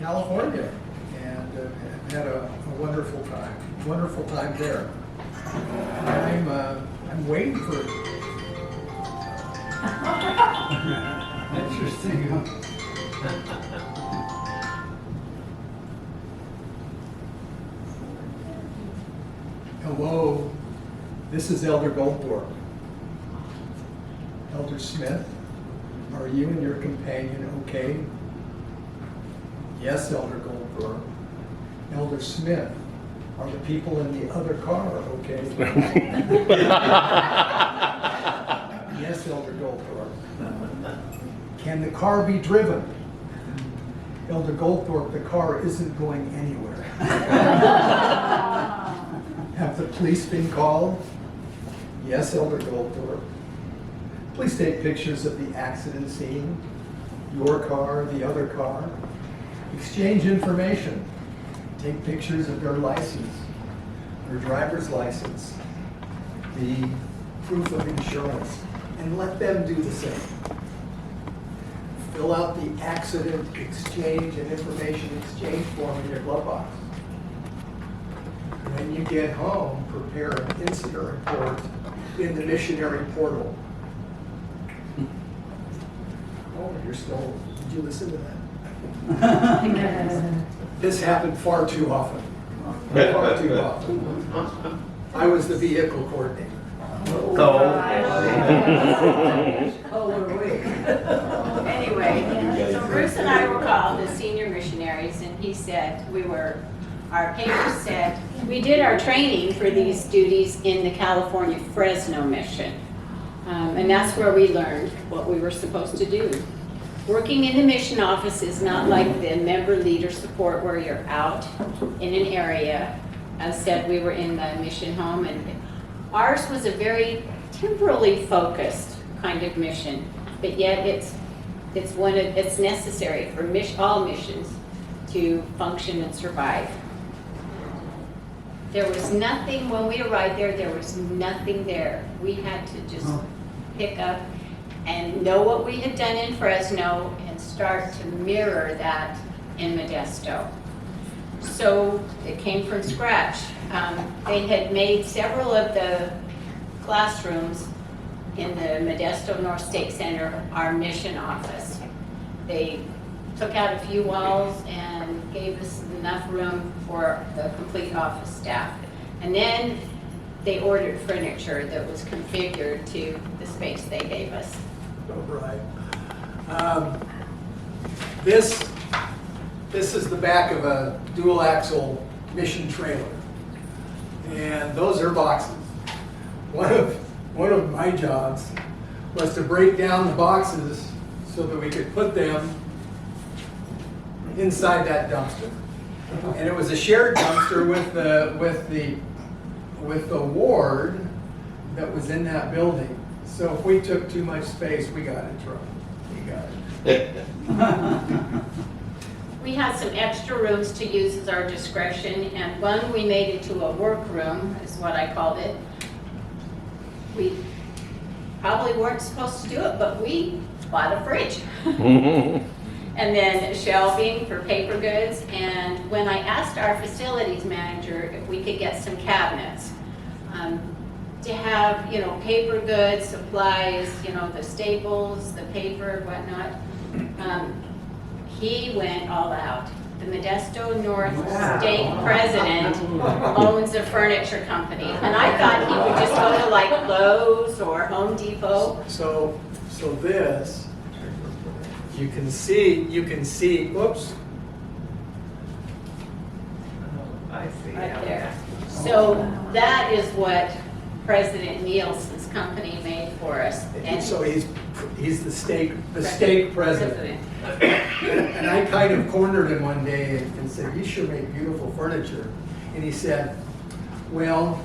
California, and had a wonderful time there. I'm waiting for it. Interesting. Hello, this is Elder Goldthorpe. Elder Smith, are you and your companion okay? Yes, Elder Goldthorpe. Elder Smith, are the people in the other car okay? Yes, Elder Goldthorpe. Can the car be driven? Elder Goldthorpe, the car isn't going anywhere. Have the police been called? Yes, Elder Goldthorpe. Please take pictures of the accident scene, your car, the other car. Exchange information. Take pictures of their license, their driver's license, the proof of insurance, and let them do the same. Fill out the accident exchange and information exchange form in your glove box. When you get home, prepare an incident report in the missionary portal. Oh, you're still, did you listen to that? This happened far too often. Far too often. I was the vehicle coordinator. Anyway, so Bruce and I were called as senior missionaries, and he said our papers said, we did our training for these duties in the California Fresno Mission. And that's where we learned what we were supposed to do. Working in the mission office is not like the member leader support where you're out in an area. As said, we were in the mission home, and ours was a very temporally focused kind of mission, but yet it's necessary for all missions to function and survive. There was nothing, when we arrived there was nothing there. We had to just pick up and know what we had done in Fresno and start to mirror that in Modesto. So it came from scratch. They had made several of the classrooms in the Modesto North State Center our mission office. They took out a few walls and gave us enough room for the complete office staff. And then they ordered furniture that was configured to the space they gave us. Oh, right. This is the back of a dual axle mission trailer. And those are boxes. One of my jobs was to break down the boxes so that we could put them inside that dumpster. And it was a shared dumpster with the ward that was in that building. So if we took too much space, we got in trouble. We got it. We had some extra rooms to use as our discretion, and one we made into a workroom, is what I called it. We probably weren't supposed to do it, but we bought a fridge. And then shelving for paper goods. And when I asked our facilities manager if we could get some cabinets to have, paper goods, supplies, the staples, the paper, whatnot, he went all out. The Modesto North State president owns a furniture company, and I thought he would just go to like Lowe's or Home Depot. So this, you can see, whoops. I see. Right there. So that is what President Nielsen's company made for us. And so he's the stake president. And I kind of cornered him one day and said, "You sure make beautiful furniture." And he said, "Well,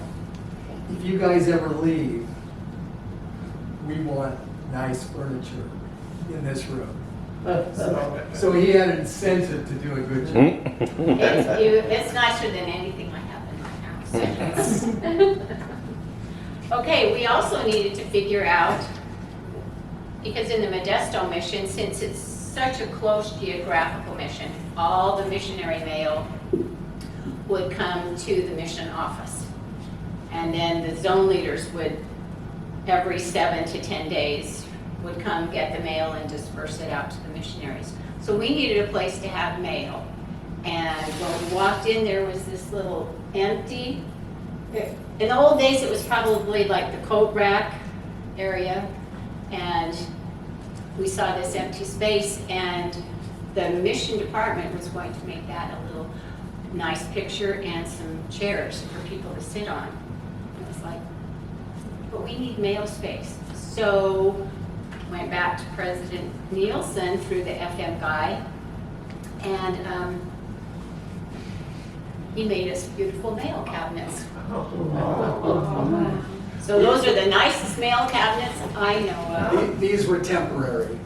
if you guys ever leave, we want nice furniture in this room." So he had an incentive to do a good job. It's nicer than anything I have in my house. Okay, we also needed to figure out, because in the Modesto mission, since it's such a close geographical mission. All the missionary mail would come to the mission office. And then the zone leaders would, every 7 to 10 days, would come get the mail and disperse it out to the missionaries. So we needed a place to have mail. And when we walked in, there was this little empty, in the old days, it was probably like the coat rack area. And we saw this empty space, and the mission department was going to make that a little nice picture and some chairs for people to sit on. And it was like, but we need mail space. So went back to President Nielsen through the FM guy, and he made us beautiful mail cabinets. So those are the nicest mail cabinets I know of. These were temporary.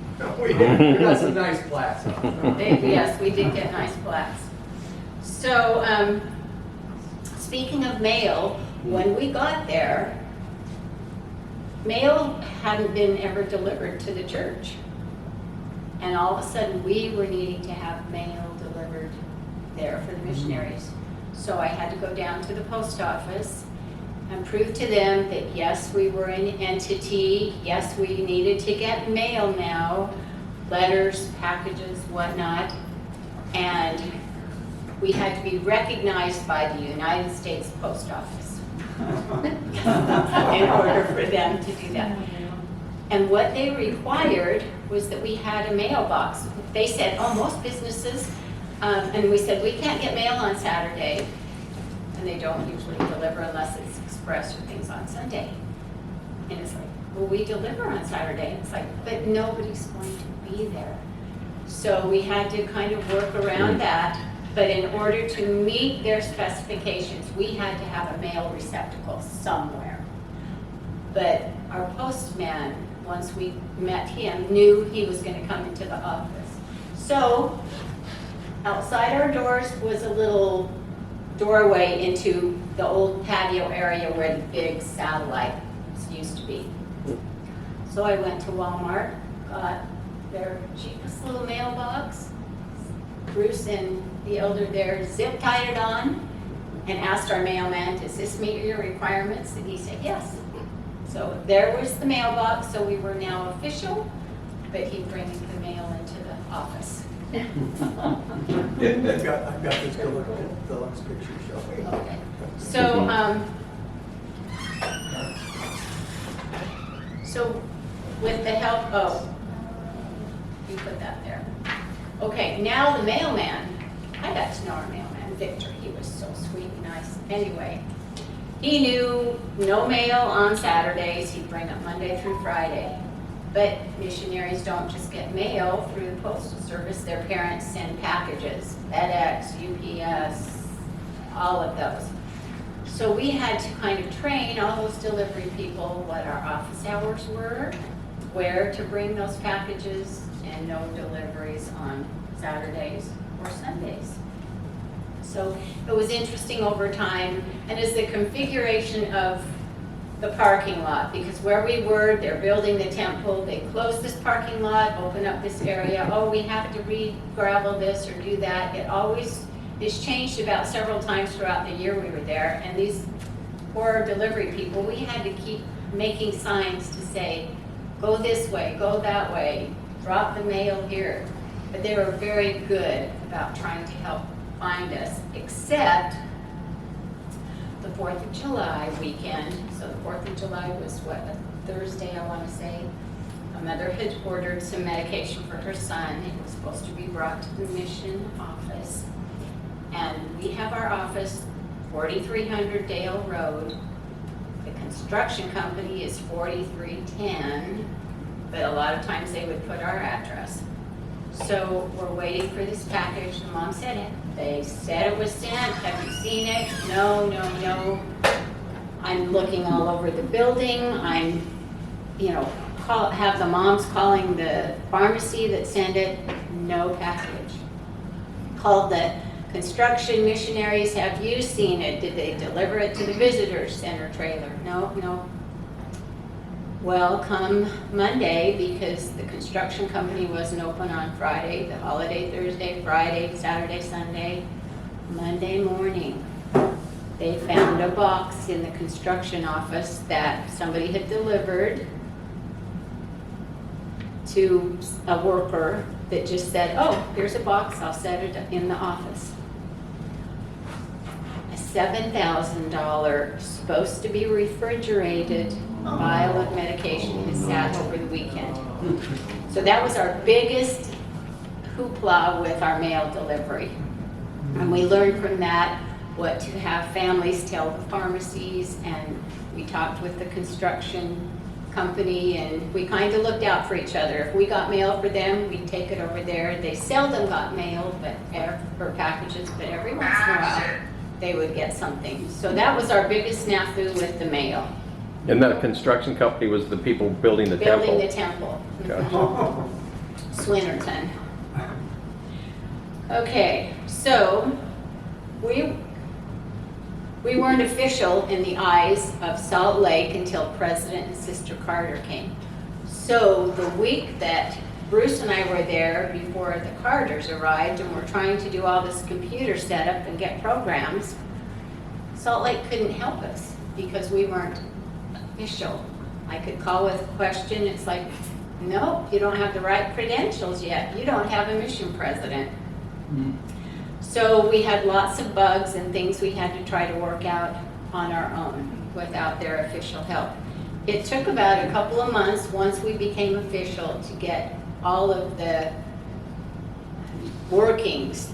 We got some nice plaques. Yes, we did get nice plaques. So, speaking of mail, when we got there, mail hadn't been ever delivered to the church. And all of a sudden, we were needing to have mail delivered there for the missionaries. So I had to go down to the post office and prove to them that yes, we were an entity, yes, we needed to get mail now, letters, packages, whatnot, and we had to be recognized by the United States Post Office in order for them to do that. And what they required was that we had a mailbox. They said, oh, most businesses, and we said, we can't get mail on Saturday, and they don't usually deliver unless it's express or things on Sunday. And it's like, well, we deliver on Saturday. And it's like, but nobody's going to be there. So we had to kind of work around that. But in order to meet their specifications, we had to have a mail receptacle somewhere. But our postman, once we met him, knew he was going to come into the office. So outside our doors was a little doorway into the old patio area where the big satellite used to be. So I went to Walmart, got their cheapest little mailbox. Bruce and the elder there zip tied it on and asked our mailman, does this meet your requirements? And he said yes. So there was the mailbox, so we were now official, but he'd bring the mail into the office. I've got this deluxe picture showing. Okay. So, so with the help, oh, you put that there. Okay, now the mailman, I got to know our mailman, Victor. He was so sweet and nice. Anyway, he knew no mail on Saturdays. He'd bring up Monday through Friday. But missionaries don't just get mail through the postal service. Their parents send packages, FedEx, UPS, all of those. So we had to kind of train all those delivery people what our office hours were, where to bring those packages, and no deliveries on Saturdays or Sundays. So it was interesting over time, and as the configuration of the parking lot, because where we were, they're building the temple, they closed this parking lot, open up this area, oh, we have to re-gravel this or do that. It always is changed about several times throughout the year we were there, and these poor delivery people, we had to keep making signs to say, go this way, go that way, drop the mail here. But they were very good about trying to help find us, except the 4th of July weekend. So the 4th of July was what, a Thursday, I want to say. A mother had ordered some medication for her son. It was supposed to be brought to the mission office. And we have our office, 4300 Dale Road. The construction company is 4310, but a lot of times they would put our address. So we're waiting for this package. The mom said it. They said it was sent. Have you seen it? No, no, no. I'm looking all over the building. I'm, have the moms calling the pharmacy that sent it. No package. Called the construction missionaries. Have you seen it? Did they deliver it to the visitor center trailer? No, no. Well, come Monday, because the construction company wasn't open on Friday, the holiday Thursday, Friday, Saturday, Sunday, Monday morning, they found a box in the construction office that somebody had delivered to a worker that just said, oh, here's a box, I'll set it in the office. A $7,000 supposed to be refrigerated vial of medication has sat over the weekend. So that was our biggest hoopla with our mail delivery. And we learned from that what to have families tell the pharmacies, and we talked with the construction company, and we kind of looked out for each other. If we got mail for them, we'd take it over there. They seldom got mail, or packages, but every once in a while they would get something. So that was our biggest snafu with the mail. And that construction company was the people building the temple? Building the temple. Gotcha. Swinnerton. Okay, so we weren't official in the eyes of Salt Lake until President and Sister Carter came. So the week that Bruce and I were there before the Carters arrived and we're trying to do all this computer setup and get programs, Salt Lake couldn't help us because we weren't official. I could call with a question, it's like, no, you don't have the right credentials yet. You don't have a mission president. So we had lots of bugs and things we had to try to work out on our own without their official help. It took about a couple of months once we became official to get all of the workings,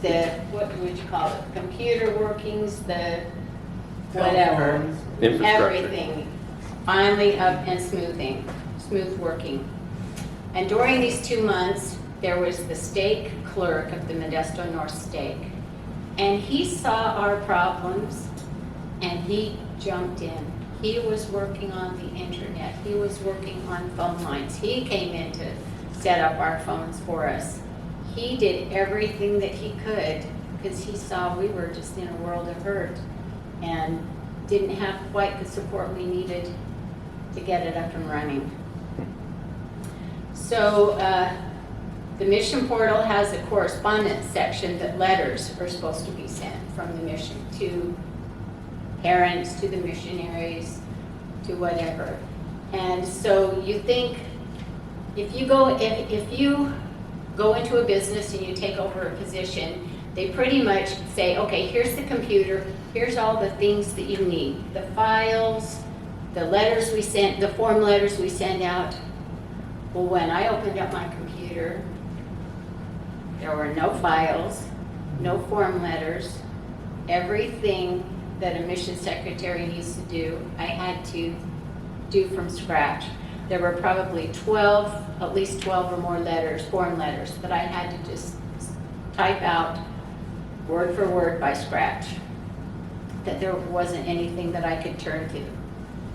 what would you call it, computer workings, the whatever, Infrastructure. everything, finally up and smooth working. And during these 2 months, there was the stake clerk of the Modesto North Stake. And he saw our problems and he jumped in. He was working on the internet. He was working on phone lines. He came in to set up our phones for us. He did everything that he could because he saw we were just in a world of hurt and didn't have quite the support we needed to get it up and running. So the mission portal has a correspondence section that letters are supposed to be sent from the mission to parents, to the missionaries, to whatever. And so you think if you go into a business and you take over a position, they pretty much say, okay, here's the computer, here's all the things that you need, the files, the letters we sent, the form letters we send out. Well, when I opened up my computer, there were no files, no form letters. Everything that a mission secretary needs to do, I had to do from scratch. There were probably at least 12 or more letters, form letters, that I had to just type out word for word by scratch. That there wasn't anything that I could turn to.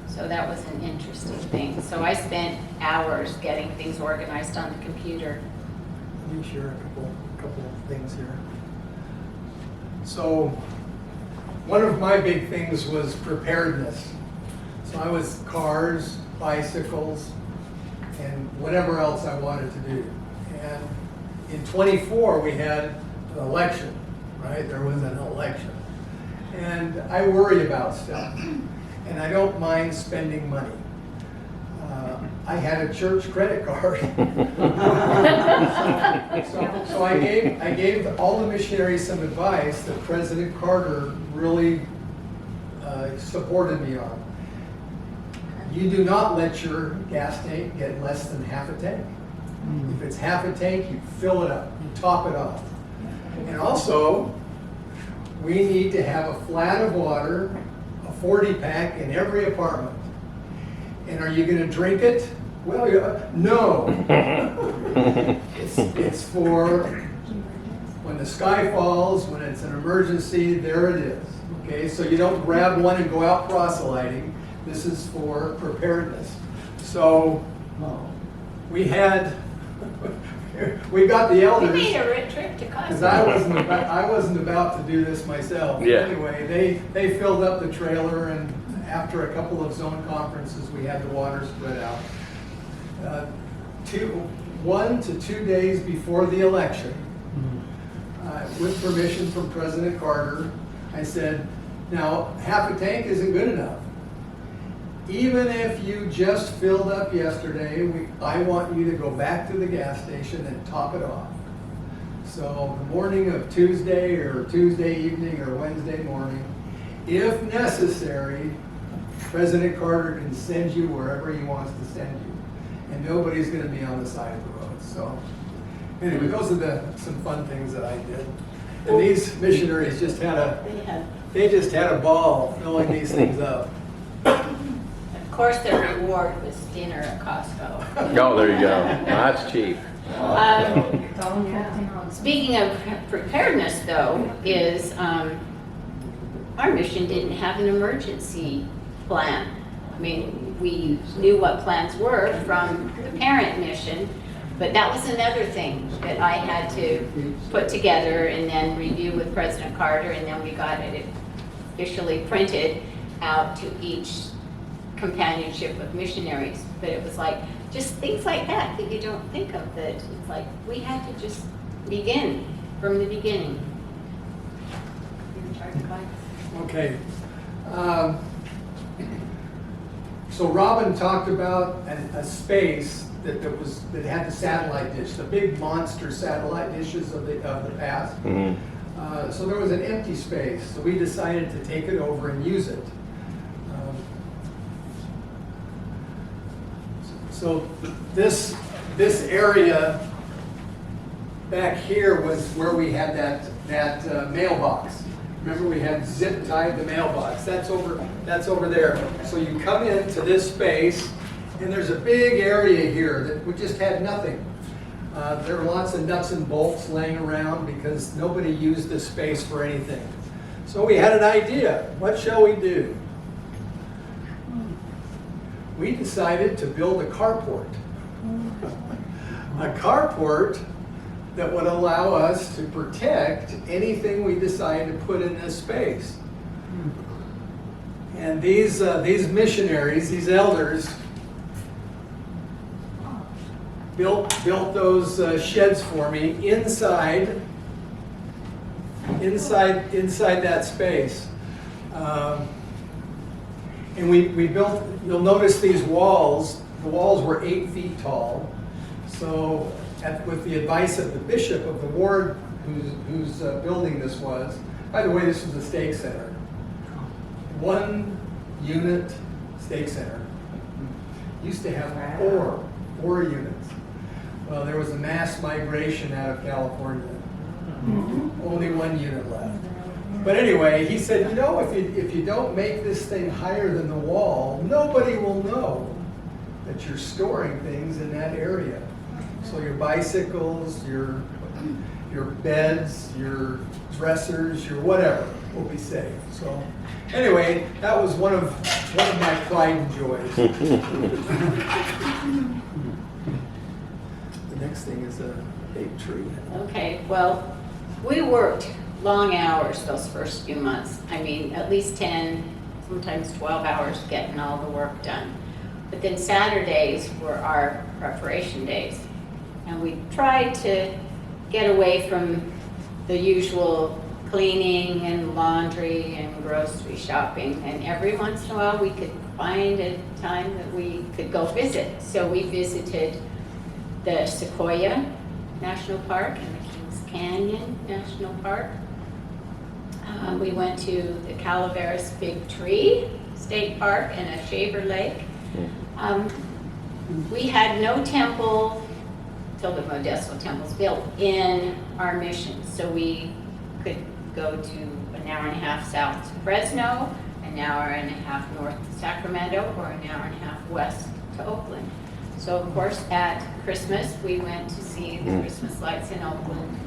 So that was an interesting thing. So I spent hours getting things organized on the computer. Let me share a couple of things here. So one of my big things was preparedness. So I was cars, bicycles, and whatever else I wanted to do. And in 24 we had an election, right? There was an election. And I worry about stuff. And I don't mind spending money. I had a church credit card. so I gave all the missionaries some advice that President Carter really supported me on. You do not let your gas tank get less than half a tank. If it's half a tank, you fill it up, you top it off. And also, we need to have a flat of water, a 40-pack in every apartment. And are you going to drink it? Well, no. It's for when the sky falls, when it's an emergency, there it is. Okay, so you don't grab one and go out proselyting. This is for preparedness. So we got the elders. We made a trip to Because Costco. I wasn't about to do this myself. Yeah. Anyway, they filled up the trailer, and after a couple of zone conferences, we had the water spread out. 1 to 2 days before the election, with permission from President Carter, I said, now, half a tank isn't good enough. Even if you just filled up yesterday, I want you to go back to the gas station and top it off. So the morning of Tuesday or Tuesday evening or Wednesday morning, if necessary, President Carter can send you wherever he wants to send you. And nobody's going to be on the side of the road. So anyway, those are some fun things that I did. And these missionaries just had a ball filling these things up. Of course, their reward was dinner at Costco. Oh, there you go. That's cheap. Speaking of preparedness, though, is our mission didn't have an emergency plan. I mean, we knew what plans were from the parent mission, but that was another thing that I had to put together and then review with President Carter, and then we got it officially printed out to each companionship of missionaries. But it was like, just things like that you don't think of, that it's like we had to just begin from the beginning. You're in charge, Clyde? Okay. So Robin talked about a space that had the satellite dish, the big monster satellite dishes of the past. Mm-hmm. So there was an empty space, so we decided to take it over and use it. So this area back here was where we had that mailbox. Remember, we had zip tied the mailbox. That's over there. So you come into this space, and there's a big area here that we just had nothing. There were lots of nuts and bolts laying around because nobody used this space for anything. So we had an idea. What shall we do? We decided to build a carport. A carport that would allow us to protect anything we decide to put in this space. And these missionaries, these elders, built those sheds for me inside that space. And we built, you'll notice these walls, the walls were 8 feet tall. So with the advice of the bishop of the ward whose building this was, by the way, this was a stake center. 1 unit stake center. Used to have four units. Well, there was a mass migration out of California. Only 1 unit left. But anyway, he said, you know, if you don't make this thing higher than the wall, nobody will know that you're storing things in that area. So your bicycles, your beds, your dressers, your whatever will be safe. So anyway, that was one of my pride and joys. The next thing is a big tree. Okay, well, we worked long hours those first few months. I mean, at least 10, sometimes 12 hours getting all the work done. But then Saturdays were our preparation days. And we tried to get away from the usual cleaning and laundry and grocery shopping. And every once in a while we could find a time that we could go visit. So we visited the Sequoia National Park and the Kings Canyon National Park. We went to the Calaveras Big Tree State Park and a Shaver Lake. We had no temple till the Modesto Temple's built in our mission. So we could go to an hour and a half south to Fresno, an hour and a half north to Sacramento, or an hour and a half west to Oakland. So of course at Christmas we went to see the Christmas lights in Oakland.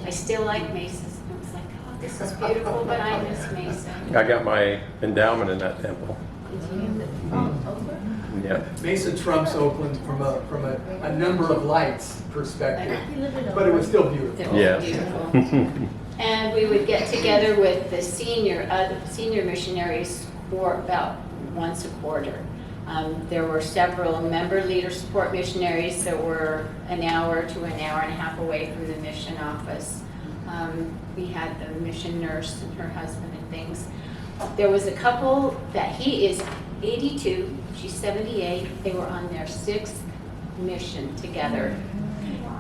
I still like Mesas. I was like, oh, this is beautiful, but I miss Mesa. I got my endowment in that temple. Yeah. Mesa trumps Oakland from a number of lights perspective, but it was still beautiful. It was Yes. beautiful. And we would get together with the senior missionaries for about once a quarter. There were several member leader support missionaries that were an hour to an hour and a half away from the mission office. We had the mission nurse and her husband and things. There was a couple that he is 82, she's 78. They were on their 6th mission together.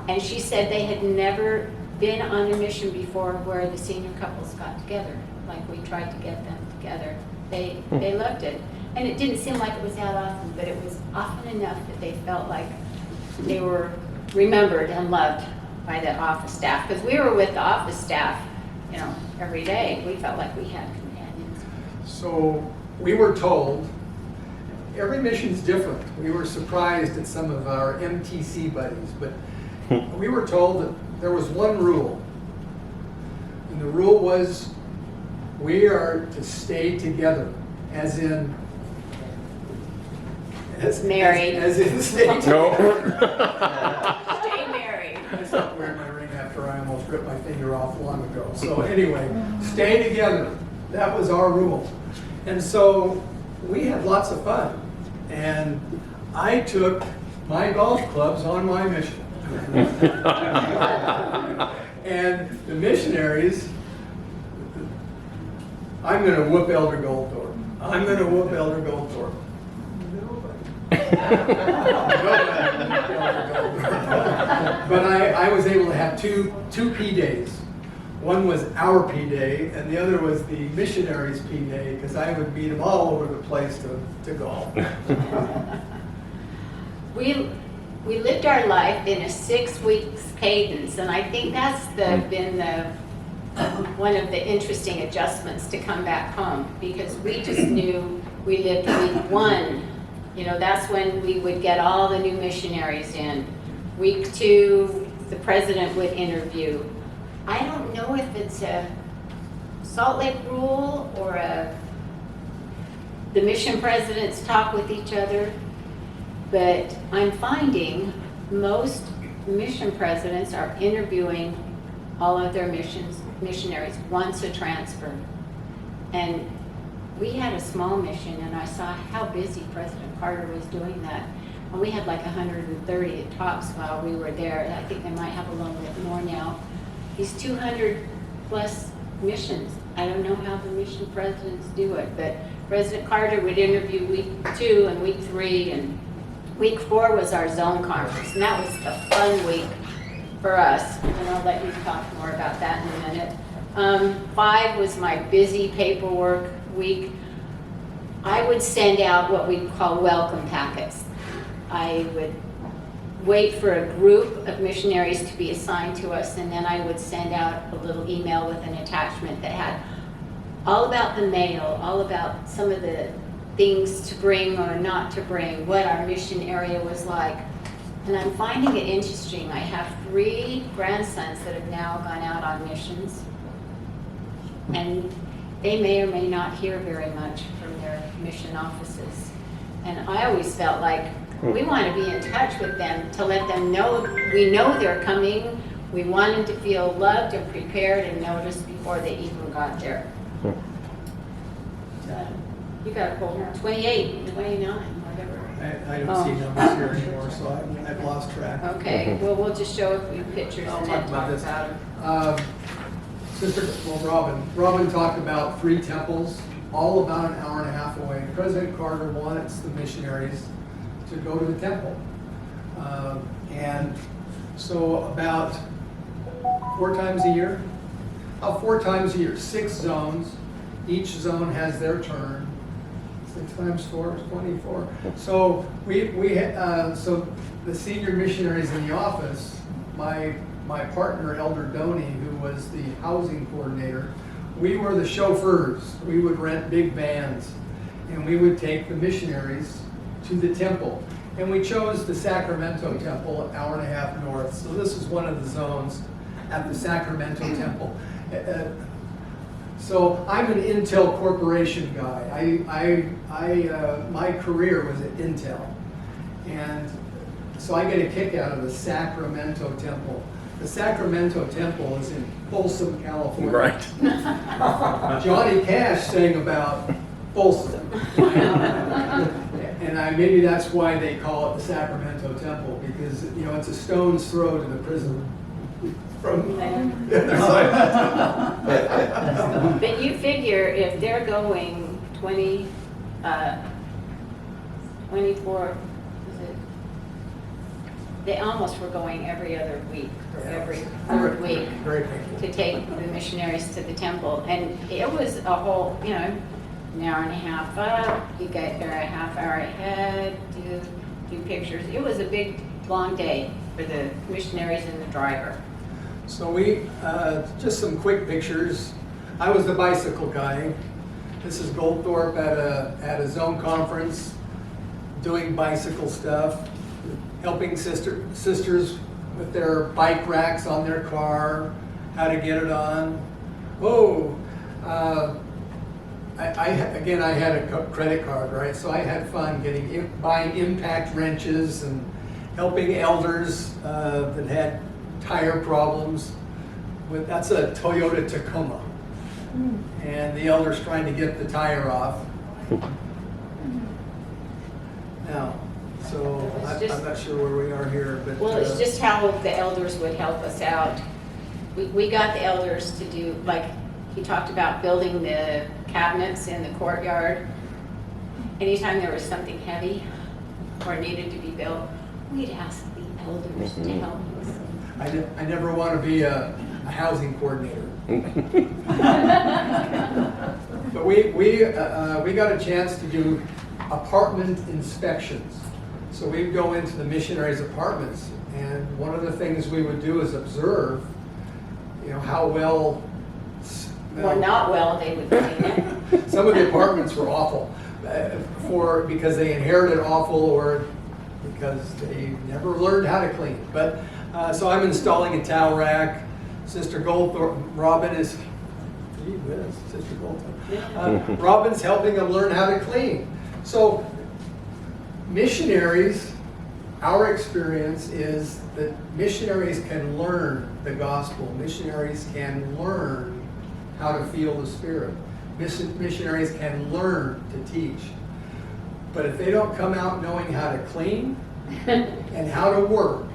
And she said they had never been on a mission before where the senior couples got together, like we tried to get them together. They loved it. And it didn't seem like it was that often, but it was often enough that they felt like they were remembered and loved by the office staff. Because we were with the office staff, you know, every day. We felt like we had companions. So we were told, every mission's different. We were surprised at some of our MTC buddies, but we were told that there was one rule. And the rule was, we are to stay together, as in Married. As in stay together. No. Stay married. I stopped wearing my ring after I almost ripped my finger off long ago. So anyway, stay together. That was our rule. And so we had lots of fun. And I took my golf clubs on my mission. And the missionaries, I'm going to whoop Elder Goldthorpe. I'm going to whoop Elder Goldthorpe. But I was able to have two P days. One was our P day, and the other was the missionaries' P day, because I would meet them all over the place to golf. We lived our life in a 6 weeks cadence, and I think that's been one of the interesting adjustments to come back home, because we just knew we lived week 1. You know, that's when we would get all the new missionaries in. Week 2, the president would interview. I don't know if it's a Salt Lake rule or the mission presidents talk with each other, but I'm finding most mission presidents are interviewing all of their missionaries once a transfer. And we had a small mission, and I saw how busy President Carter was doing that. And we had like 130 at tops while we were there. I think they might have a little bit more now. These 200 plus missions. I don't know how the mission presidents do it, but President Carter would interview week 2 and week 3, and week 4 was our zone conference, and that was a fun week for us. And I'll let you talk more about that in a minute. 5 was my busy paperwork week. I would send out what we call welcome packets. I would wait for a group of missionaries to be assigned to us, and then I would send out a little email with an attachment that had all about the mail, all about some of the things to bring or not to bring, what our mission area was like. And I'm finding it interesting. I have 3 grandsons that have now gone out on missions, and they may or may not hear very much from their mission offices. And I always felt like we want to be in touch with them to let them know we know they're coming. We want them to feel loved and prepared and noticed before they even got there. So, you got a whole 28, 29, whatever. I don't see numbers here anymore, so I've lost track. Okay, well, we'll just show a few pictures I'll and talk then about talk this. about them. Robin talked about 3 temples, all about an hour and a half away. President Carter wants the missionaries to go to the temple. And so about 4 times a year, 4 times a year, 6 zones. Each zone has their turn. 6 times 4 is 24. So so the senior missionaries in the office, my partner, Elder Doney, who was the housing coordinator, we were the chauffeurs. We would rent big vans, and we would take the missionaries to the temple. And we chose the Sacramento Temple, an hour and a half north. So this is one of the zones at the Sacramento Temple. So I'm an Intel Corporation guy. My career was at Intel. And so I get a kick out of the Sacramento Temple. The Sacramento Temple is in Folsom, California. Right. Johnny Cash sang about Folsom. And maybe that's why they call it the Sacramento Temple, because, you know, it's a stone's throw to the prison from the other side. But you figure if they're going 24, is it? They almost were going every other week, or every third week, Very painful. to take the missionaries to the temple. And it was a whole, you know, an hour and a half up, you get there a half hour ahead, do pictures. It was a big, long day for the missionaries and the driver. So we, just some quick pictures. I was the bicycle guy. This is Goldthorpe at a zone conference, doing bicycle stuff, helping sisters with their bike racks on their car, how to get it on. Oh, I had a credit card, right? So I had fun buying impact wrenches and helping elders that had tire problems. That's a Toyota Tacoma. And the elder's trying to get the tire off. Now, so I'm not sure where we are here, but. Well, it's just how the elders would help us out. We got the elders to do, like, he talked about building the cabinets in the courtyard. Anytime there was something heavy or needed to be built, we'd ask the elders to help us. I never want to be a housing coordinator. But we got a chance to do apartment inspections. So we'd go into the missionaries' apartments, and one of the things we would do is observe, you know, how well. Or not well, they would clean it. Some of the apartments were awful, because they inherited awful or because they never learned how to clean. But so I'm installing a towel rack. Sister Goldthorpe, Robin is, gee whiz, Sister Goldthorpe. Robin's helping them learn how to clean. So missionaries, our experience is that missionaries can learn the gospel. Missionaries can learn how to feel the Spirit. Missionaries can learn to teach. But if they don't come out knowing how to clean and how to work,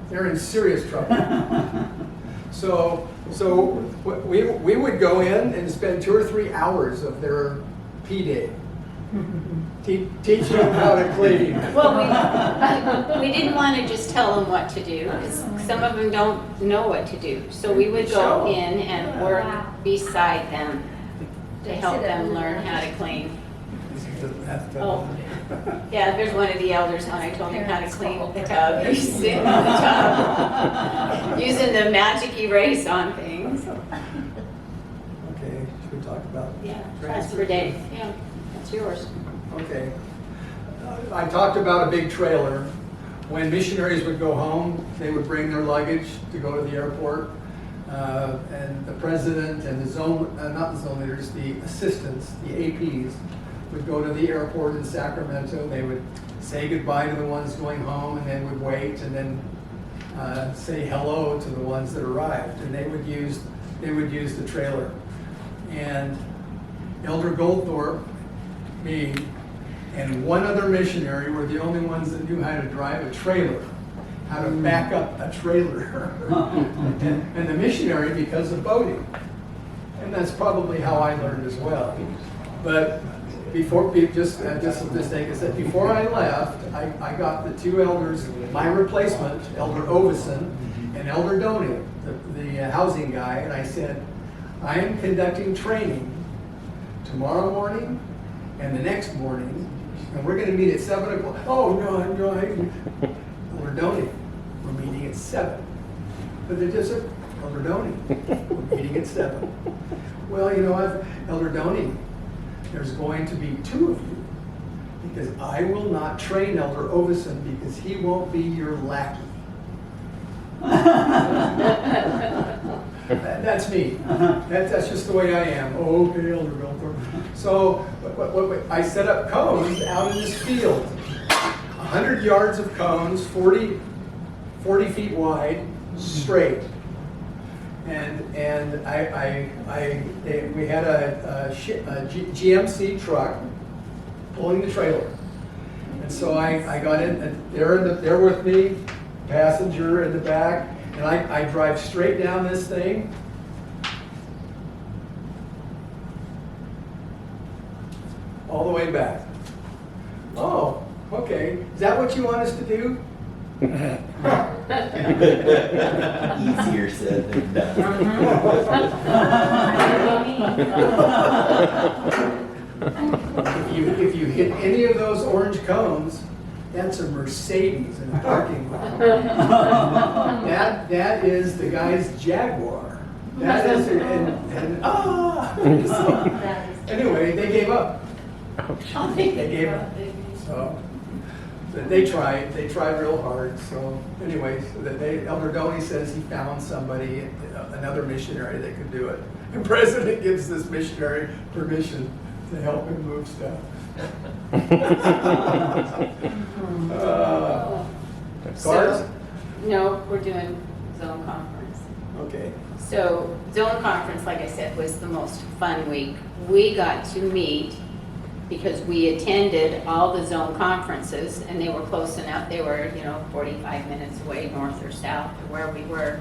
they're in serious trouble. So we would go in and spend 2 or 3 hours of their P day teaching them how to clean. Well, we didn't want to just tell them what to do, because some of them don't know what to do. So we would go in and work beside them to help them learn how to clean. Oh, yeah, there's one of the elders when I told him how to clean the tub. He's sitting on the tub, using the magic erase on things. Okay, should we talk about? Yeah, transfer day. Yeah, that's yours. Okay. I talked about a big trailer. When missionaries would go home, they would bring their luggage to go to the airport. And the president and the zone, not the zone leaders, the assistants, the APs, would go to the airport in Sacramento. They would say goodbye to the ones going home, and then would wait and then say hello to the ones that arrived. And they would use the trailer. And Elder Goldthorpe, me, and one other missionary were the only ones that knew how to drive a trailer, how to back up a trailer. and the missionary, because of boating. And that's probably how I learned as well. But before, just for this sake, I said, before I left, I got the 2 elders, my replacement, Elder Ovison and Elder Donny, the housing guy, and I said, I am conducting training tomorrow morning and the next morning, and we're going to meet at 7 o'clock. Oh, no, Elder Donny, we're meeting at 7. But they just said, Elder Donny, we're meeting at 7. Well, you know what, Elder Donny, there's going to be 2 of you, because I will not train Elder Ovison because he won't be your lackey. That's me. That's just the way I am. Oh, okay, Elder Goldthorpe. So I set up cones out in this field. 100 yards of cones, 40 feet wide, straight. And we had a GMC truck pulling the trailer. And so I got in, and they're with me, passenger in the back, and I drive straight down this thing. All the way back. Oh, okay. Is that what you want us to do? Easier said than done. If you hit any of those orange cones, that's a Mercedes in a parking lot. That is the guy's Jaguar. That is, so, anyway, they gave up. They gave up. So, but they tried real hard. So anyway, so Elder Doney says he found somebody, another missionary that could do it. And President gives this missionary permission to help him move stuff. Cars? No, we're doing zone conference. Okay. So zone conference, like I said, was the most fun week. We got to meet because we attended all the zone conferences and they were close enough. They were, 45 minutes away, north or south, or where we were,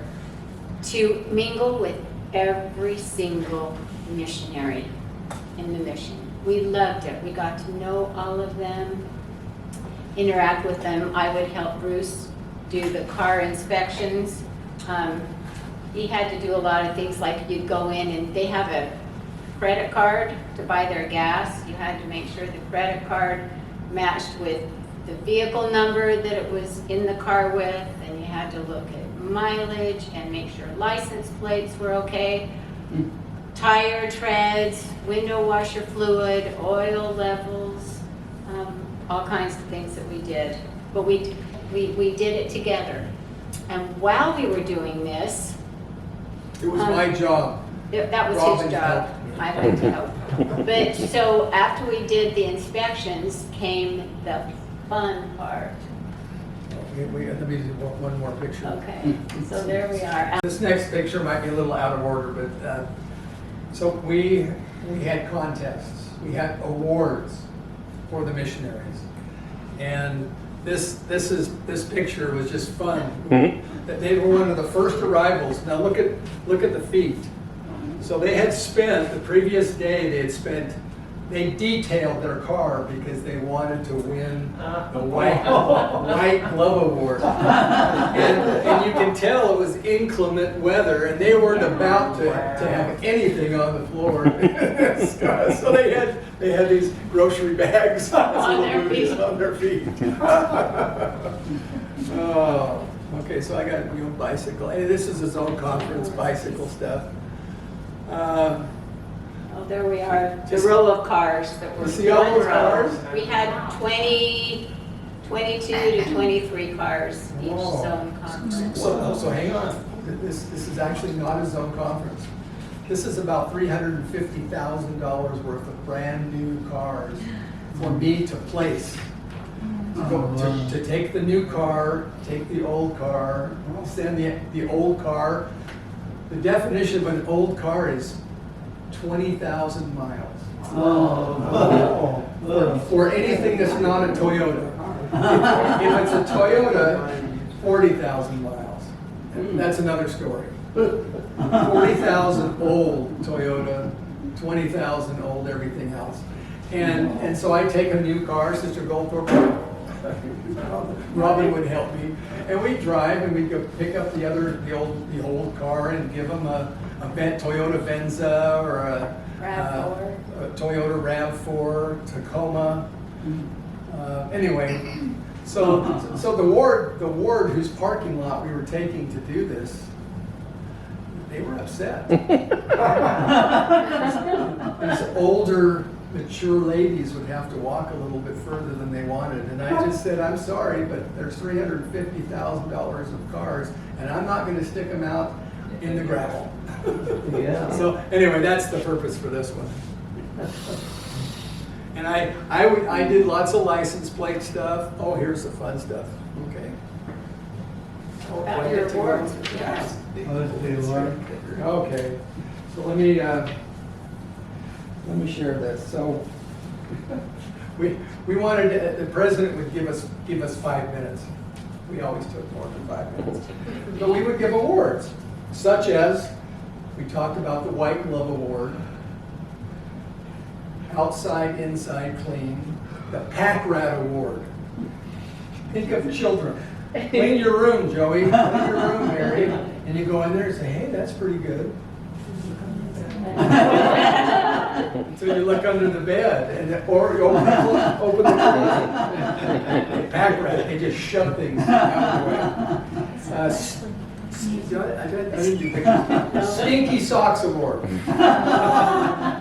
to mingle with every single missionary in the mission. We loved it. We got to know all of them, interact with them. I would help Bruce do the car inspections. He had to do a lot of things, like you'd go in and they have a credit card to buy their gas. You had to make sure the credit card matched with the vehicle number that it was in the car with, and you had to look at mileage and make sure license plates were okay. Tire treads, window washer fluid, oil levels, all kinds of things that we did. But we did it together. And while we were doing this, It was my job. that was Robin's his job. helped me. I like to help. But so after we did the inspections came the fun part. Let me do one more picture. Okay, so there we are. This next picture might be a little out of order, but so we had contests, we had awards for the missionaries, and this picture was just fun. That they were one of the first arrivals. Now look at the feet. So they had spent the previous day. They detailed their car because they wanted to win the white glove award. And you can tell it was inclement weather, and they weren't about to have anything on the floor. So they had these grocery bags On their feet. on their feet. Oh, okay. So I got bicycle. Hey, this is his own conference bicycle stuff. Oh, there we are, the Just- row of cars that were. You see all those one row. cars? We had 22 to 23 cars each Whoa. zone conference. So hang on. This is actually not a zone conference. This is about $350,000 worth of brand new cars for me to place. To take the new car, take the old car, send the old car. The definition of an old car is 20,000 miles. For anything that's not a Toyota. If it's a Toyota, 40,000 miles. That's another story. 40,000 old Toyota, 20,000 old everything else. And so I take a new car, Sister Goldthorpe, Robin would help me, and we drive and we go pick up the old car and give them a Toyota Venza or a Toyota RAV4 Tacoma. Anyway, so the ward whose parking lot we were taking to do this, they were upset. These older, mature ladies would have to walk a little bit further than they wanted, and I just said, I'm sorry, but there's $350,000 of cars, and I'm not going to stick them out in the gravel. Yeah. So anyway, that's the purpose for this one. And I did lots of license plate stuff. Oh, here's the fun stuff. Okay. Oh, About do I your get to go? awards. Yes. Let's do one. Okay, so let me share this. So we wanted, the president would give us 5 minutes. We always took more than 5 minutes. But we would give awards, such as, we talked about the White Glove Award, Outside, Inside Clean, the Pack Rat Award. Think of children. Clean your room, Joey. Clean your room, Mary. And you go in there and say, hey, that's pretty good. So you look under the bed, or you open the closet. Pack rat, they just shove things out of the way. I didn't do pictures. Stinky Socks Award.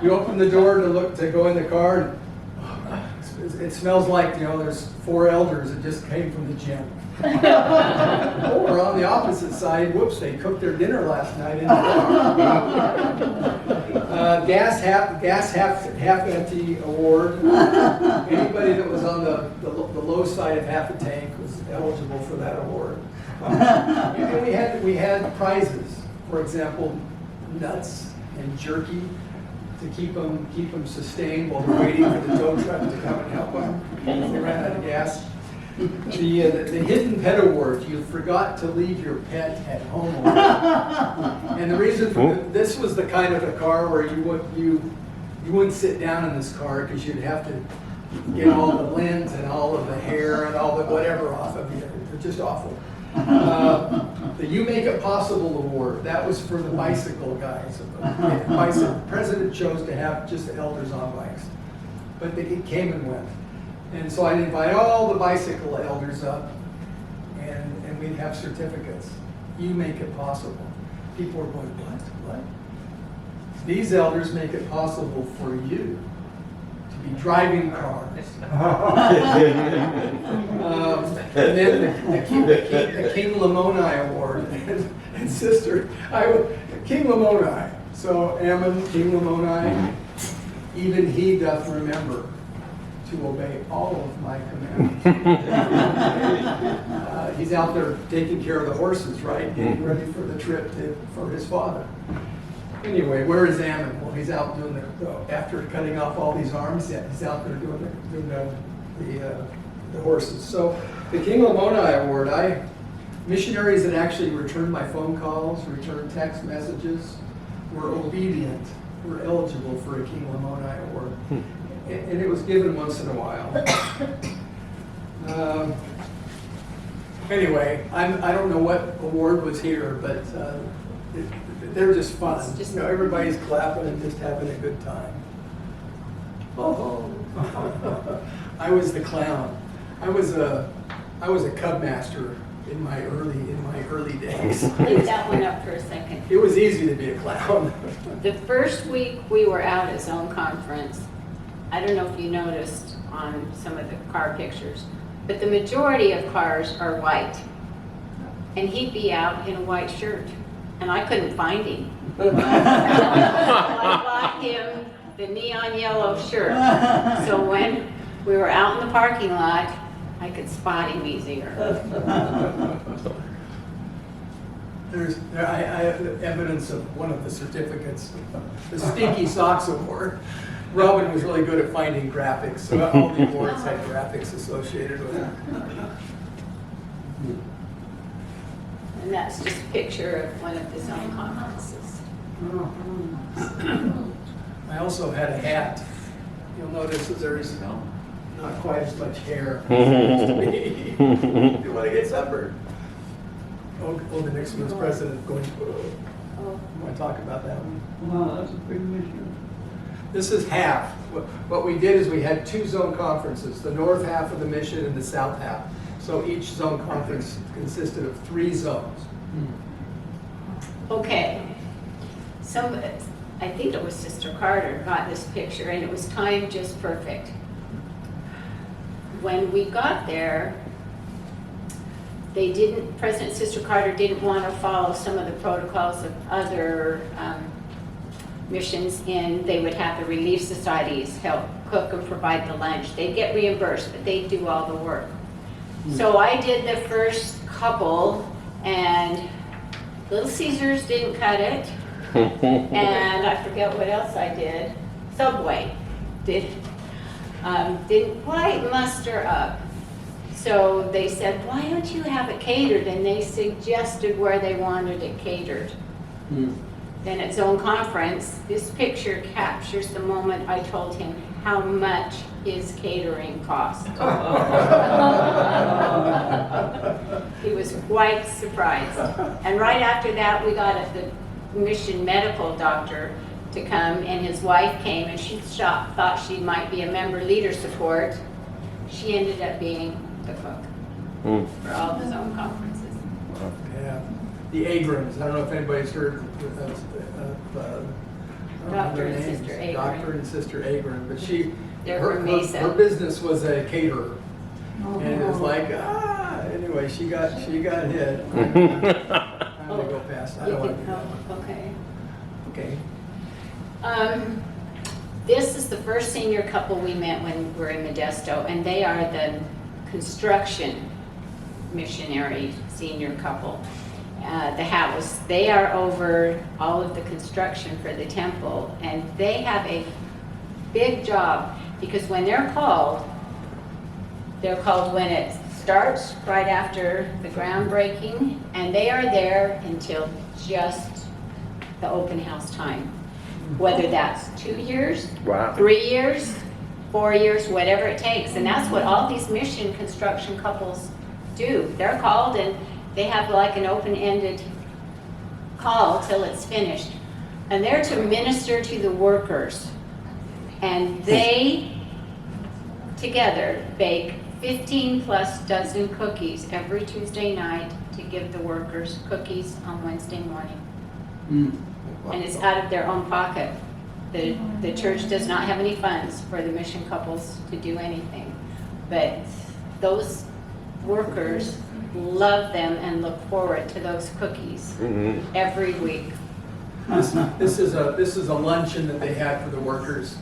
You open the door to go in the car, and it smells like, there's 4 elders that just came from the gym. Or on the opposite side, whoops, they cooked their dinner last night in the car. Gas half empty award. Anybody that was on the low side of half a tank was eligible for that award. And we had prizes. For example, nuts and jerky to keep them sustained while they're waiting for the tow truck to come and help them. They ran out of gas. The hidden pet award, you forgot to leave your pet at home. And the reason for this was the kind of a car where you wouldn't sit down in this car because you'd have to get all the lint and all of the hair and all the whatever off of you. They're just awful. The You Make It Possible award, that was for the bicycle guys. The president chose to have just the elders on bikes, but it came and went. And so I'd invite all the bicycle elders up, and we'd have certificates. You make it possible. People were going, what? These elders make it possible for you to be driving cars. And then the King Lamoni Award, and sister, King Lamoni. So Ammon, King Lamoni, even he doth remember to obey all of my commands. He's out there taking care of the horses, right? Getting ready for the trip for his father. Anyway, where is Ammon? Well, he's out doing after cutting off all these arms, he's out there doing the horses. So the King Lamoni Award, missionaries that actually returned my phone calls, returned text messages, were obedient, were eligible for a King Lamoni Award. And it was given once in a while. Anyway, I don't know what award was here, but they're just fun. Everybody's clapping and just having a good time. Oh, I was the clown. I was a cub master in my early days. Leave that one up for a second. It was easy to be a clown. The first week we were out at Zone Conference, I don't know if you noticed on some of the car pictures, but the majority of cars are white. And he'd be out in a white shirt, and I couldn't find him. So I bought him the neon yellow shirt. So when we were out in the parking lot, I could spot him easier. I have evidence of one of the certificates, the Stinky Socks Award. Robin was really good at finding graphics, so all the awards had graphics associated with it. And that's just a picture of one of the Zone conferences. I also had a hat. You'll notice that there's not quite as much hair as there used to be. You want to get sunburned? Oh, the next one was President going, you want to talk about that one? Wow, that's a big mission. This is half. What we did is we had 2 zone conferences, the north half of the mission and the south half. So each zone conference consisted of 3 zones. Okay. I think it was Sister Carter got this picture, and it was timed just perfect. When we got there, President Sister Carter didn't want to follow some of the protocols of other missions in. They would have the relief societies help cook and provide the lunch. They'd get reimbursed, but they'd do all the work. So I did the first couple, and Little Caesars didn't cut it. And I forget what else I did. Subway did. didn't quite muster up. So they said, why don't you have it catered? And they suggested where they wanted it catered. Then at Zone Conference, this picture captures the moment I told him how much his catering cost. He was quite surprised. And right after that, we got the Mission medical doctor to come, and his wife came, and she thought she might be a member leader support. She ended up being the cook for all the Zone conferences. Yeah, the Agrams, I don't know if anybody's heard of Dr. their and names. Sister Agram. Dr. and Sister Agram, but They're her from Mesa. her business was a caterer. And it was like, anyway, she got hit. I'm gonna go past, I don't want to do that one. Okay. Okay. This is the first senior couple we met when we were in Modesto, and they are the construction missionary senior couple. The house, they are over all of the construction for the temple, and they have a big job, because when they're called when it starts right after the groundbreaking, and they are there until just the open house time. Whether that's 2 years, Wow. 3 years, 4 years, whatever it takes. And that's what all these mission construction couples do. They're called and they have like an open-ended call till it's finished. And they're to minister to the workers. And they together bake 15 plus dozen cookies every Tuesday night to give the workers cookies on Wednesday morning. And it's out of their own pocket. The church does not have any funds for the mission couples to do anything. But those workers love them and look forward to those cookies every week. This is a luncheon that they had for the workers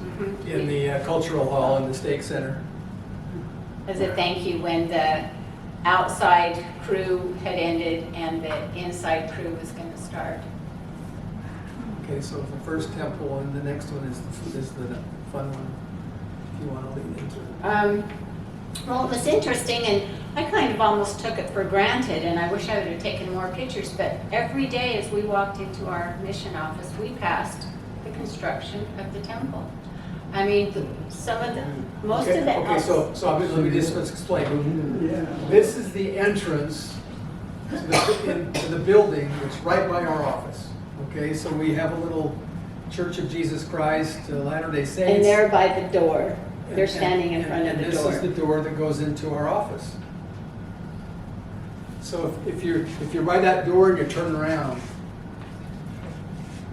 in the cultural hall in the Stake Center. As a thank you when the outside crew had ended and the inside crew was going to start. Okay, so the first temple and the next one is the fun one, if you want to lead into it. Well, it was interesting, and I kind of almost took it for granted, and I wish I would have taken more pictures, but every day as we walked into our mission office, we passed the construction of the temple. I mean, most of the... Okay, so let me just explain. This is the entrance to the building that's right by our office. Okay, so we have a little Church of Jesus Christ, Latter-day Saints. And they're by the door. They're standing in front of the door. This is the door that goes into our office. So if you're by that door and you turn around,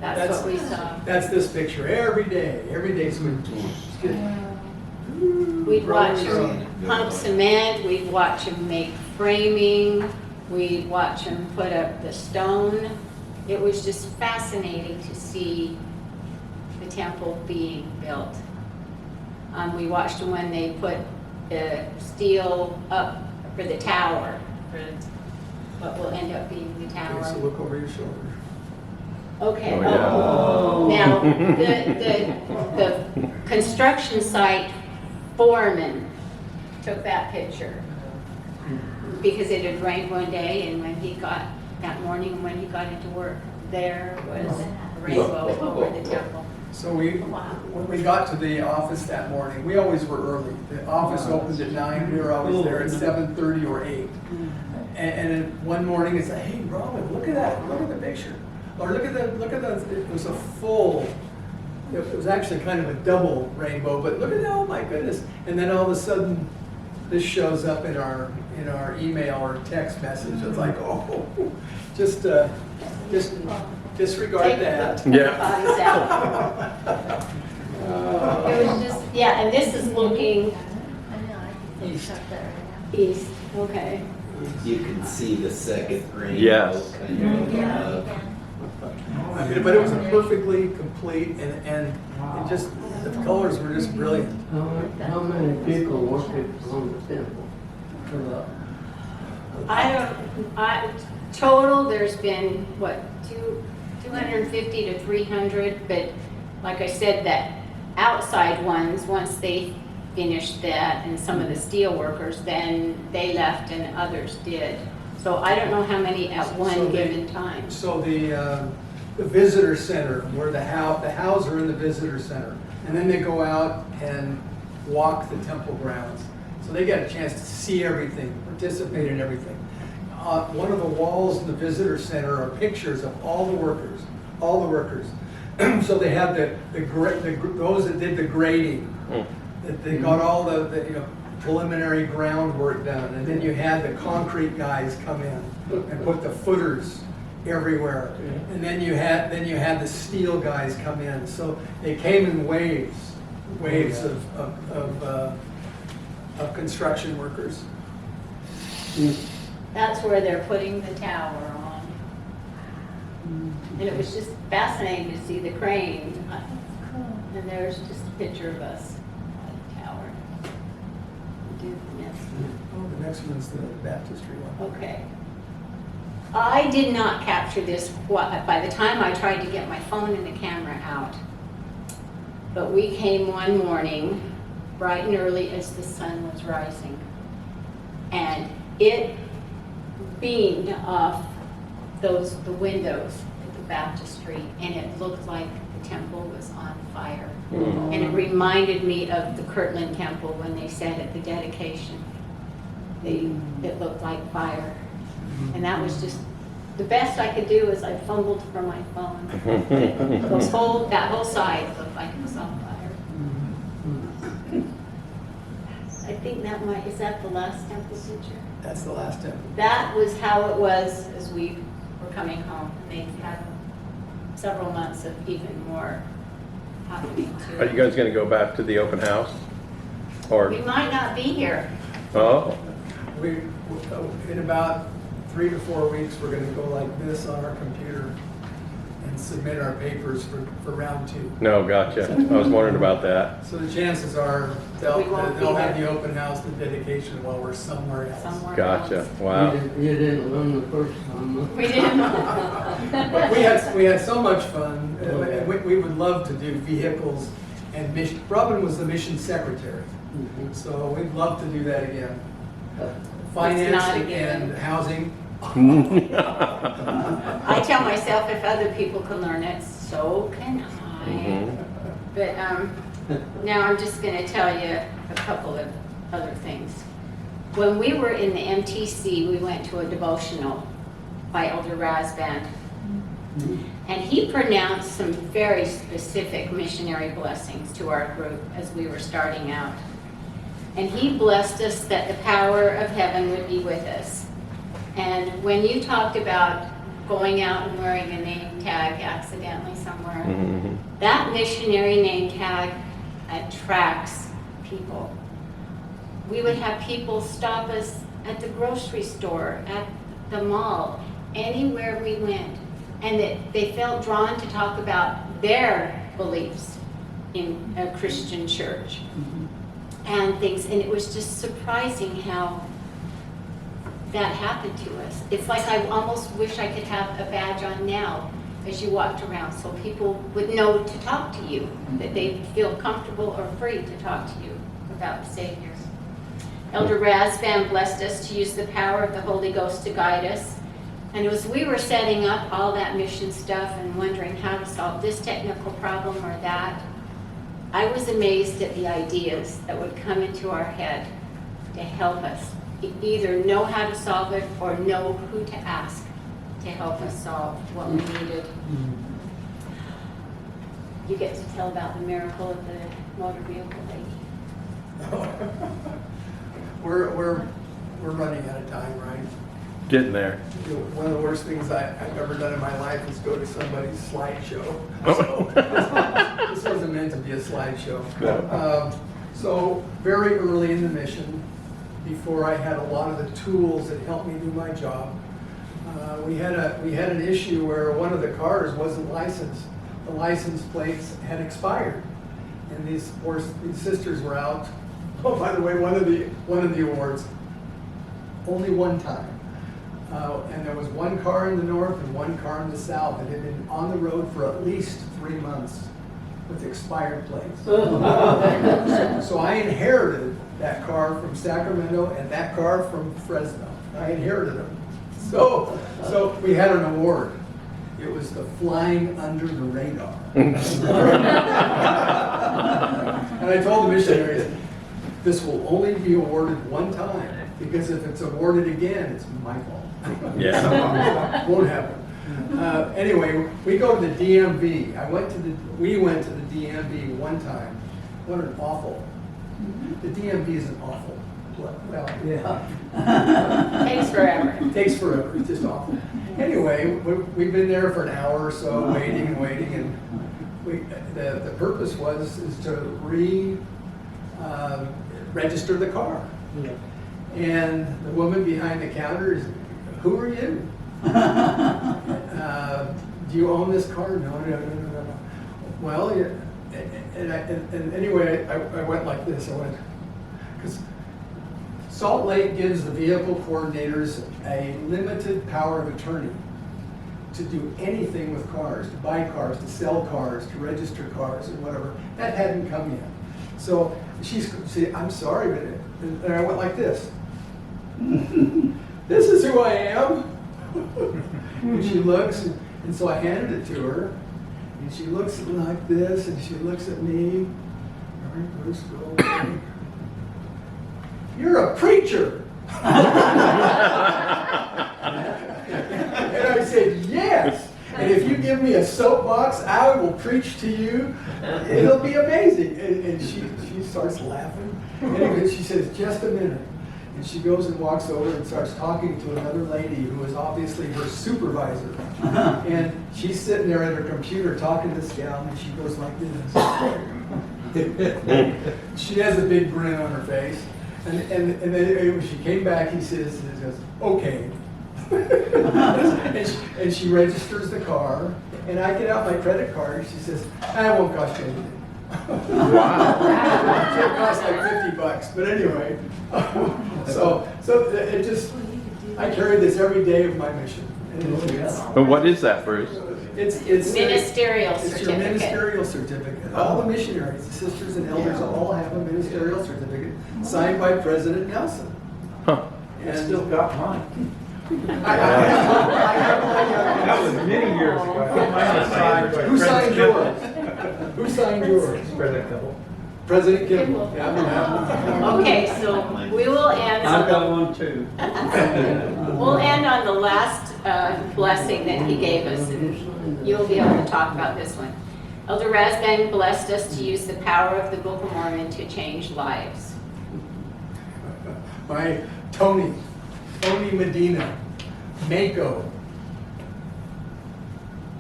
That's what we saw. that's this picture every day. Every day, so We'd watch them pump cement, we'd watch them make framing, we'd watch them put up the stone. It was just fascinating to see the temple being built. We watched them when they put the steel up for the tower, for what will end up being the tower. Okay, so look over your shoulder. Okay. Oh, yeah. Oh. Now, the construction site foreman took that picture because it had rained one day, and when he got that morning, when he got into work, there was a rainbow over the temple. So when we got to the office that morning, we always were early. The office opened at 9. We were always there at 7:30 or 8. And then one morning it's like, hey, Robin, look at that! Look at the picture. Or look at the. It was a full. It was actually kind of a double rainbow, but look at that! Oh my goodness! And then all of a sudden, this shows up in our email or text message. It's like, oh, just disregard Take that. the bodies out. It was just, yeah, and this is looking east, okay. You can see the second rainbow. Yes. Kind of, But it was perfectly complete, and it just the colors were just brilliant. How many people work on the temple? Total, there's been, 250 to 300, but like I said, that outside ones, once they finished that, and some of the steel workers, then they left and others did. So I don't know how many at So one they- given time. So the visitor center, where the house are in the visitor center, and then they go out and walk the temple grounds. So they get a chance to see everything, participate in everything. One of the walls in the visitor center are pictures of all the workers. So they have those that did the grading, that they got all the preliminary groundwork done, and then you had the concrete guys come in and put the footers everywhere, and then you had the steel guys come in. So they came in waves of construction workers. That's where they're putting the tower on. And it was just fascinating to see the crane. And there's just a picture of us at the tower. Do the next one. Oh, the next one's the baptistry one. Okay. I did not capture this by the time I tried to get my phone and the camera out. But we came one morning, bright and early as the sun was rising. And it beamed off the windows at the baptistry, and it looked like the temple was on fire. And it reminded me of the Kirtland Temple when they said at the dedication, it looked like fire. And that was just, the best I could do is I fumbled for my phone. That whole side looked like it was on fire. I think is that the last temple picture? That's the last temple. That was how it was as we were coming home. They had several months of even more happening to Are you guys gonna go back to the open house? We Or, might not be here. oh, In about 3 to 4 weeks, we're going to go like this on our computer and submit our papers for round 2. no, gotcha. I was wondering about that. So the chances are We won't be they'll have there. the open house, the dedication while we're somewhere else. Somewhere Gotcha, else. wow. You didn't learn the first time, huh? We didn't. But we had so much fun. We would love to do vehicles and mission. Robin was the mission secretary, so we'd love to do that again. Finance not a given. and housing. I tell myself if other people can learn it, so can I. Mhm. But now I'm just going to tell you a couple of other things. When we were in the MTC, we went to a devotional by Elder Rasband. And he pronounced some very specific missionary blessings to our group as we were starting out. And he blessed us that the power of heaven would be with us. And when you talked about going out and wearing a name tag accidentally somewhere, Mhm. that missionary name tag attracts people. We would have people stop us at the grocery store, at the mall, anywhere we went, and that they felt drawn to talk about their beliefs in a Christian church and things. And it was just surprising how that happened to us. It's like I almost wish I could have a badge on now as you walked around so people would know to talk to you, that they feel comfortable or free to talk to you about the Savior. Elder Rasband blessed us to use the power of the Holy Ghost to guide us. And as we were setting up all that mission stuff and wondering how to solve this technical problem or that, I was amazed at the ideas that would come into our head to help us either know how to solve it or know who to ask to help us solve what we needed. You get to tell about the miracle of the motor vehicle lady. We're running out of time, right? Getting there. One of the worst things I've ever done in my life is go to somebody's slideshow. Oh. So, this wasn't meant to be a slideshow. So very early in the mission, before I had a lot of the tools that helped me do my job, we had an issue where one of the cars wasn't licensed. The license plates had expired, and these sisters were out. Oh, by the way, one of the awards, only one time. And there was one car in the north and one car in the south that had been on the road for at least 3 months with expired plates. So I inherited that car from Sacramento and that car from Fresno. I inherited them. So we had an award. It was the flying under the radar. And I told the missionaries, this will only be awarded one time, because if it's awarded again, it's my fault. Yeah. Won't happen. Anyway, we go to the DMV. We went to the DMV one time. What an awful. The DMV is an awful. Well, yeah. Takes forever. It takes forever. It's just awful. Anyway, we've been there for an hour or so, waiting, and the purpose is to register the car. And the woman behind the counter is, who are you? Do you own this car? No. Well, yeah. And anyway, I went like this. I went, because Salt Lake gives the vehicle coordinators a limited power of attorney to do anything with cars, to buy cars, to sell cars, to register cars, and whatever. That hadn't come yet. So she, I'm sorry, but and I went like this. This is who I am. And she looks, and so I handed it to her, and she looks like this, and she looks at me. All right, Bruce Goldthorpe. You're a preacher. And I said, yes. And if you give me a soapbox, I will preach to you. It'll be amazing. And she starts laughing. Anyway, she says, just a minute. And she goes and walks over and starts talking to another lady who is obviously her supervisor. And she's sitting there at her computer talking to this gal, and she goes like this. She has a big grin on her face. And then when she came back, he says, okay. and she registers the car, and I get out my credit card, and she says, it won't cost you anything. Wow. It cost like $50, but anyway. So it just, I carry this every day of my mission. But what is that, Bruce? It's Ministerial It's your certificate. ministerial certificate. All the missionaries, the sisters and elders, all have a ministerial certificate signed by President Nelson. Huh. And Still got mine. I That was many years ago. I got mine signed by Who signed President yours? Who signed yours? President Kimball. President Kimball. Yeah. Okay, so we will end. I've got one too. We'll end on the last blessing that he gave us, and you'll be able to talk about this one. Elder Rasbang blessed us to use the power of the Book of Mormon to change lives. My Tony Medina, Mako.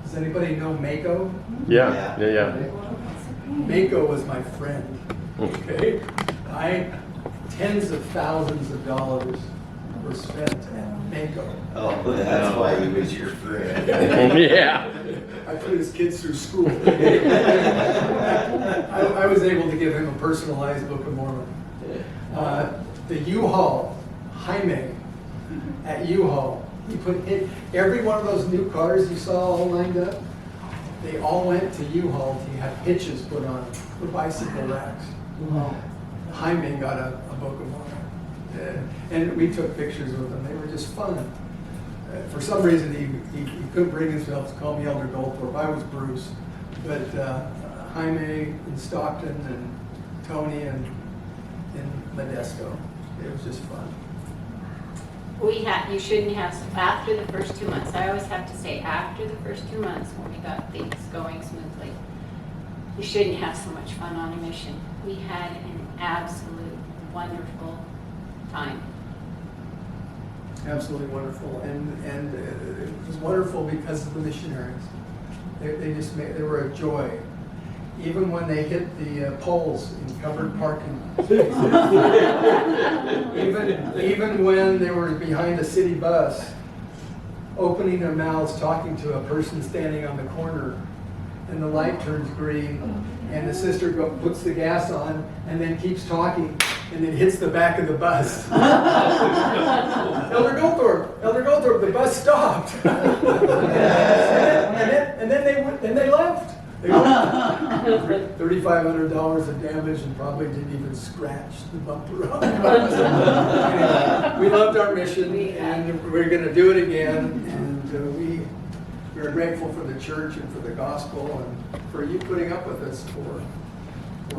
Does anybody know Mako? Yeah. Mako was my friend. Okay, tens of thousands of dollars were spent at Mako. Oh, that's why he was your friend. Yeah. I put his kids through school. I was able to give him a personalized Book of Mormon. The U-Haul, Jaime, at U-Haul, he put in every one of those new cars you saw all lined up. They all went to U-Haul to have hitches put on them for bicycle racks. Jaime got a Book of Mormon. And we took pictures with them. They were just fun. For some reason, he couldn't bring himself to call me Elder Goldthorpe. I was Bruce. But Jaime and Stockton and Tony and Modesto, it was just fun. You shouldn't have, after the first 2 months, I always have to say, after the first 2 months, when we got things going smoothly, you shouldn't have so much fun on a mission. We had an absolute wonderful time. Absolutely wonderful, and it was wonderful because of the missionaries. They were a joy, even when they hit the poles in covered parking lots. even when they were behind a city bus, opening their mouths, talking to a person standing on the corner, and the light turns green, and the sister puts the gas on, and then keeps talking, and then hits the back of the bus. Elder Goldthorpe, the bus stopped. and then they left. $3,500 of damage and probably didn't even scratch the bumper on it. Anyway, we loved our mission and we're gonna do it again. And we're grateful for the church and for the gospel and for you putting up with us for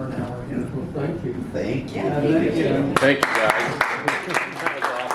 an hour. Well, thank you. Thank you. Thank you. Thank you, guys. That was awesome.